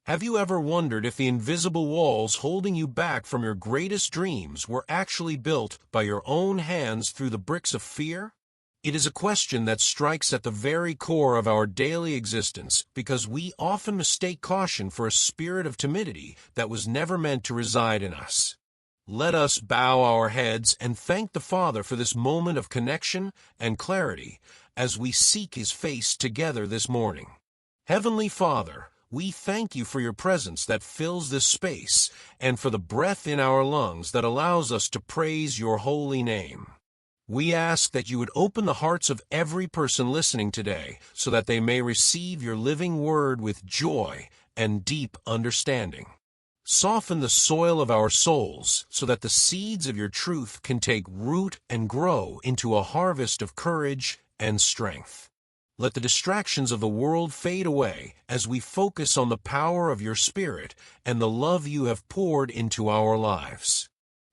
Have you ever wondered if the invisible walls holding you back from your greatest dreams were actually built by your own hands through the bricks of fear? It is a question that strikes at the very core of our daily existence because we often mistake caution for a spirit of timidity that was never meant to reside in us. Let us bow our heads and thank the Father for this moment of connection and clarity as we seek His face together this morning. Heavenly Father, we thank You for Your presence that fills this space and for the breath in our lungs that allows us to praise Your holy name. We ask that You would open the hearts of every person listening today so that they may receive Your living word with joy and deep understanding. Soften the soil of our souls so that the seeds of Your truth can take root and grow into a harvest of courage and strength. Let the distractions of the world fade away as we focus on the power of Your Spirit and the love You have poured into our lives.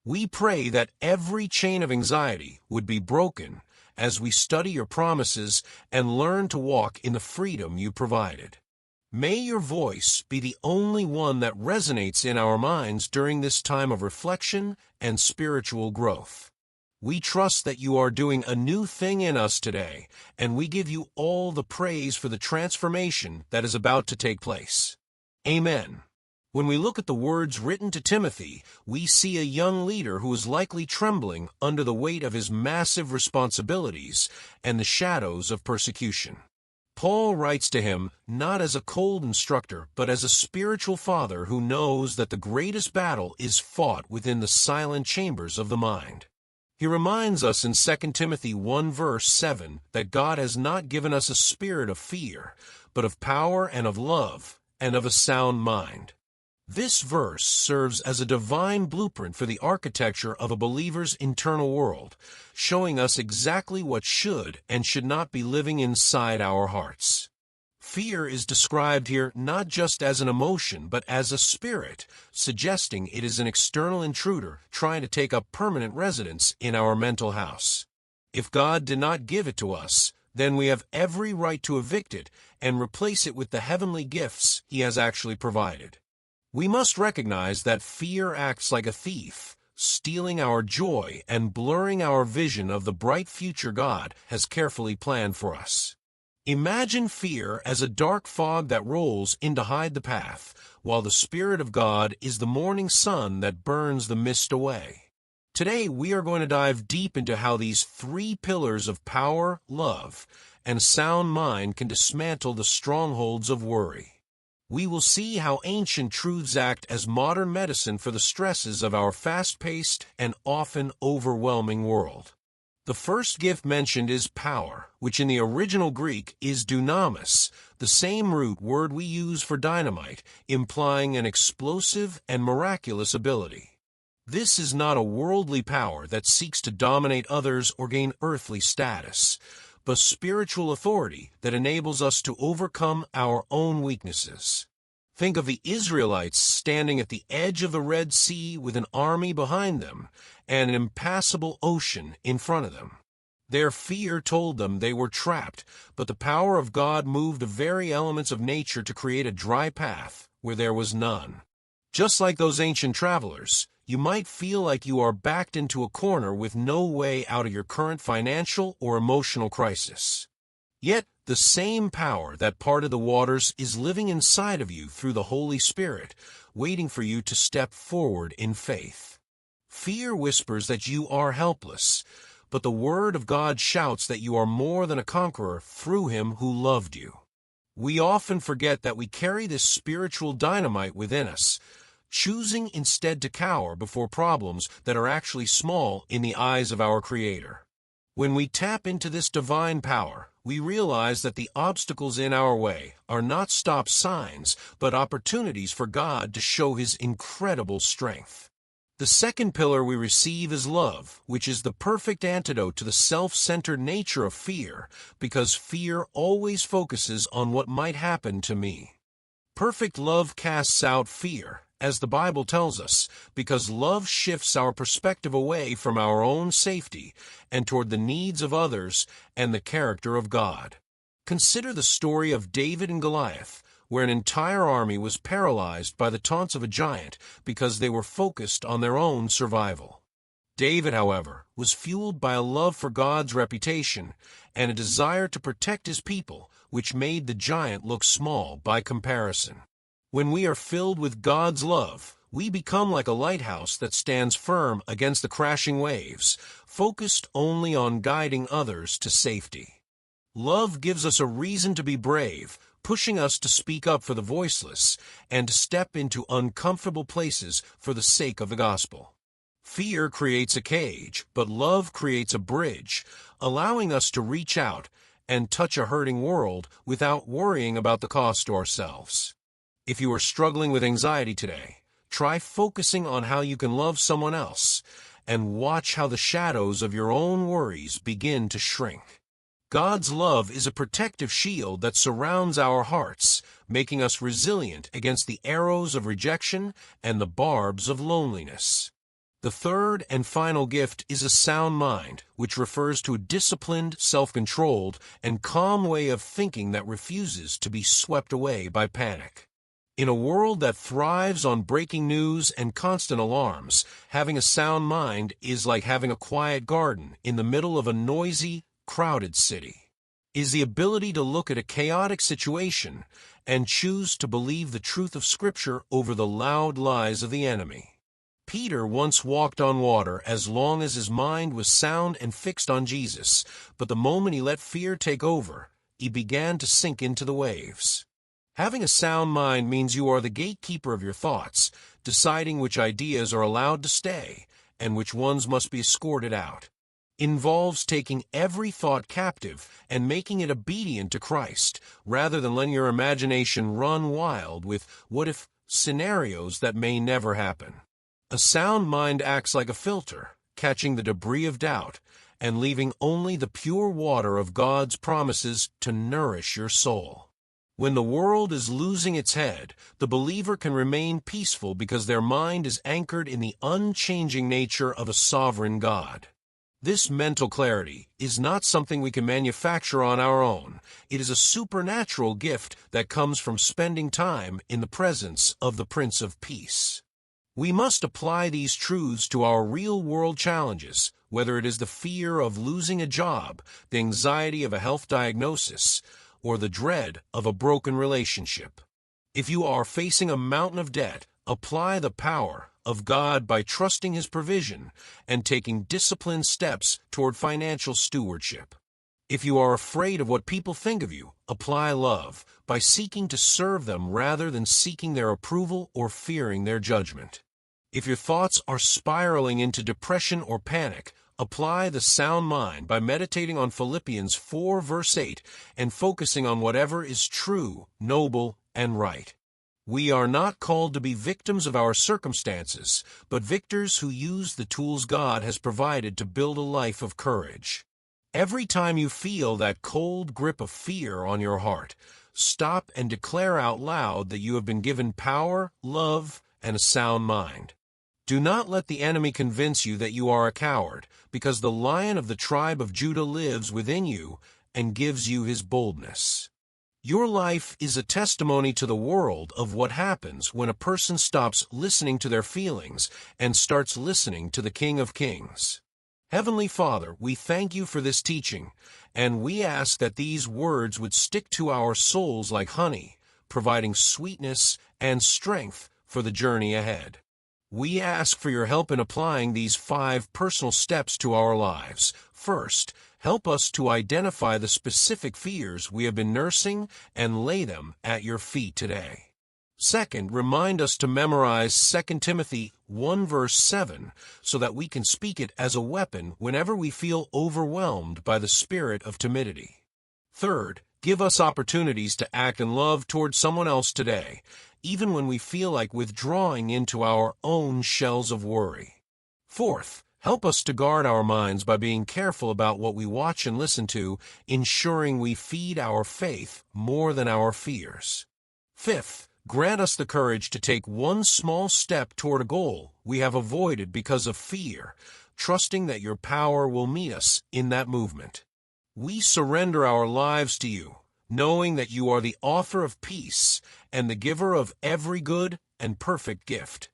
We pray that every chain of anxiety would be broken as we study Your promises and learn to walk in the freedom You provided. May Your voice be the only one that resonates in our minds during this time of reflection and spiritual growth. We trust that You are doing a new thing in us today, and we give You all the praise for the transformation that is about to take place. Amen. When we look at the words written to Timothy, we see a young leader who is likely trembling under the weight of his massive responsibilities and the shadows of persecution. Paul writes to him not as a cold instructor, but as a spiritual father who knows that the greatest battle is fought within the silent chambers of the mind. He reminds us in 2 Timothy 1 verse 7 that God has not given us a spirit of fear, but of power and of love and of a sound mind. This verse serves as a divine blueprint for the architecture of a believer's internal world, showing us exactly what should and should not be living inside our hearts. Fear is described here not just as an emotion, but as a spirit, suggesting it is an external intruder trying to take up permanent residence in our mental house. If God did not give it to us, then we have every right to evict it and replace it with the heavenly gifts He has actually provided. We must recognize that fear acts like a thief, stealing our joy and blurring our vision of the bright future God has carefully planned for us. Imagine fear as a dark fog that rolls in to hide the path, while the Spirit of God is the morning sun that burns the mist away. Today we are going to dive deep into how these three pillars of power, love, and sound mind can dismantle the strongholds of worry. We will see how ancient truths act as modern medicine for the stresses of our fast-paced and often overwhelming world. The first gift mentioned is power, which in the original Greek is dunamis, the same root word we use for dynamite, implying an explosive and miraculous ability. This is not a worldly power that seeks to dominate others or gain earthly status, but spiritual authority that enables us to overcome our own weaknesses. Think of the Israelites standing at the edge of the Red Sea with an army behind them and an impassable ocean in front of them. Their fear told them they were trapped, but the power of God moved the very elements of nature to create a dry path where there was none. Just like those ancient travelers, you might feel like you are backed into a corner with no way out of your current financial or emotional crisis. Yet, the same power that parted the waters is living inside of you through the Holy Spirit, waiting for you to step forward in faith. Fear whispers that you are helpless, but the Word of God shouts that you are more than a conqueror through Him who loved you. We often forget that we carry this spiritual dynamite within us, choosing instead to cower before problems that are actually small in the eyes of our Creator. When we tap into this divine power, we realize that the obstacles in our way are not stop signs, but opportunities for God to show His incredible strength. The second pillar we receive is love, which is the perfect antidote to the self-centered nature of fear, because fear always focuses on what might happen to me. Perfect love casts out fear, as the Bible tells us, because love shifts our perspective away from our own safety and toward the needs of others and the character of God. Consider the story of David and Goliath, where an entire army was paralyzed by the taunts of a giant because they were focused on their own survival. David, however, was fueled by a love for God's reputation and a desire to protect his people, which made the giant look small by comparison. When we are filled with God's love, we become like a lighthouse that stands firm against the crashing waves, focused only on guiding others to safety. Love gives us a reason to be brave, pushing us to speak up for the voiceless and to step into uncomfortable places for the sake of the gospel. Fear creates a cage, but love creates a bridge, allowing us to reach out and touch a hurting world without worrying about the cost to ourselves. If you are struggling with anxiety today, try focusing on how you can love someone else and watch how the shadows of your own worries begin to shrink. God's love is a protective shield that surrounds our hearts, making us resilient against the arrows of rejection and the barbs of loneliness. The third and final gift is a sound mind, which refers to a disciplined, self-controlled, and calm way of thinking that refuses to be swept away by panic. In a world that thrives on breaking news and constant alarms, having a sound mind is like having a quiet garden in the middle of a noisy, crowded city. It is the ability to look at a chaotic situation and choose to believe the truth of Scripture over the loud lies of the enemy. Peter once walked on water as long as his mind was sound and fixed on Jesus, but the moment he let fear take over, he began to sink into the waves. Having a sound mind means you are the gatekeeper of your thoughts, deciding which ideas are allowed to stay and which ones must be escorted out. It involves taking every thought captive and making it obedient to Christ, rather than letting your imagination run wild with what-if scenarios that may never happen. A sound mind acts like a filter, catching the debris of doubt and leaving only the pure water of God's promises to nourish your soul. When the world is losing its head, the believer can remain peaceful because their mind is anchored in the unchanging nature of a sovereign God. This mental clarity is not something we can manufacture on our own. It is a supernatural gift that comes from spending time in the presence of the Prince of Peace. We must apply these truths to our real-world challenges, whether it is the fear of losing a job, the anxiety of a health diagnosis, or the dread of a broken relationship. If you are facing a mountain of debt, apply the power of God by trusting His provision and taking disciplined steps toward financial stewardship. If you are afraid of what people think of you, apply love by seeking to serve them rather than seeking their approval or fearing their judgment. If your thoughts are spiraling into depression or panic, apply the sound mind by meditating on Philippians 4 verse 8 and focusing on whatever is true, noble, and right. We are not called to be victims of our circumstances, but victors who use the tools God has provided to build a life of courage. Every time you feel that cold grip of fear on your heart, stop and declare out loud that you have been given power, love, and a sound mind. Do not let the enemy convince you that you are a coward, because the Lion of the tribe of Judah lives within you and gives you his boldness. Your life is a testimony to the world of what happens when a person stops listening to their feelings and starts listening to the King of Kings. Heavenly Father, we thank you for this teaching, and we ask that these words would stick to our souls like honey, providing sweetness and strength for the journey ahead. We ask for your help in applying these 5 personal steps to our lives. First, help us to identify the specific fears we have been nursing and lay them at your feet today. Second, remind us to memorize 2 Timothy 1 verse 7 so that we can speak it as a weapon whenever we feel overwhelmed by the spirit of timidity. Third, give us opportunities to act in love toward someone else today, even when we feel like withdrawing into our own shells of worry. Fourth, help us to guard our minds by being careful about what we watch and listen to, ensuring we feed our faith more than our fears. Fifth, grant us the courage to take one small step toward a goal we have avoided because of fear, trusting that your power will meet us in that movement. We surrender our lives to you, knowing that you are the author of peace and the giver of every good and perfect gift.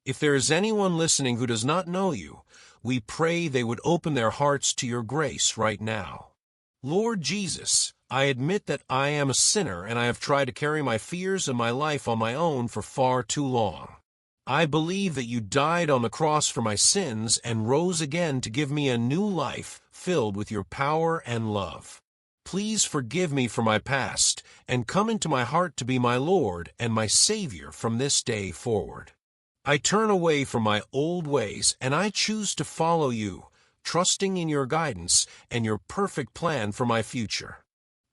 If there is anyone listening who does not know you, we pray they would open their hearts to your grace right now. Lord Jesus, I admit that I am a sinner and I have tried to carry my fears and my life on my own for far too long. I believe that you died on the cross for my sins and rose again to give me a new life filled with your power and love. Please forgive me for my past and come into my heart to be my Lord and my Savior from this day forward. I turn away from my old ways and I choose to follow you, trusting in your guidance and your perfect plan for my future.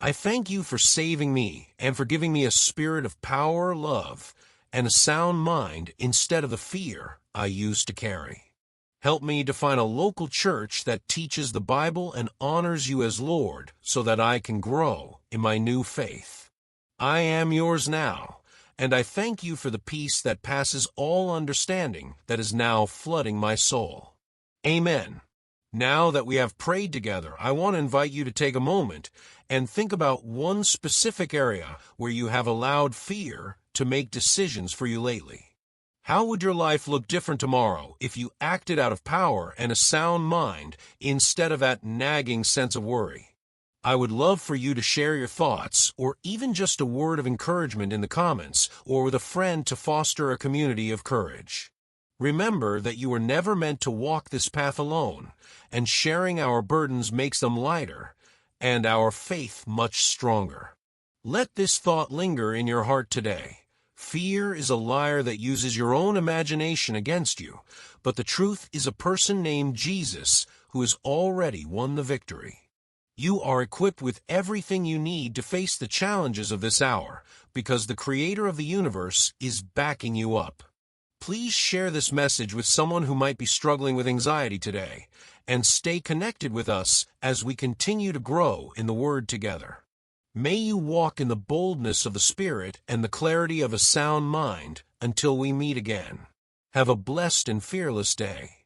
I thank you for saving me and for giving me a spirit of power, love, and a sound mind instead of the fear I used to carry. Help me to find a local church that teaches the Bible and honors you as Lord so that I can grow in my new faith. I am yours now, and I thank you for the peace that passes all understanding that is now flooding my soul. Amen. Now that we have prayed together, I want to invite you to take a moment and think about one specific area where you have allowed fear to make decisions for you lately. How would your life look different tomorrow if you acted out of power and a sound mind instead of that nagging sense of worry? I would love for you to share your thoughts or even just a word of encouragement in the comments or with a friend to foster a community of courage. Remember that you were never meant to walk this path alone, and sharing our burdens makes them lighter and our faith much stronger. Let this thought linger in your heart today. Fear is a liar that uses your own imagination against you, but the truth is a person named Jesus who has already won the victory. You are equipped with everything you need to face the challenges of this hour because the Creator of the universe is backing you up. Please share this message with someone who might be struggling with anxiety today, and stay connected with us as we continue to grow in the Word together. May you walk in the boldness of the Spirit and the clarity of a sound mind until we meet again. Have a blessed and fearless day.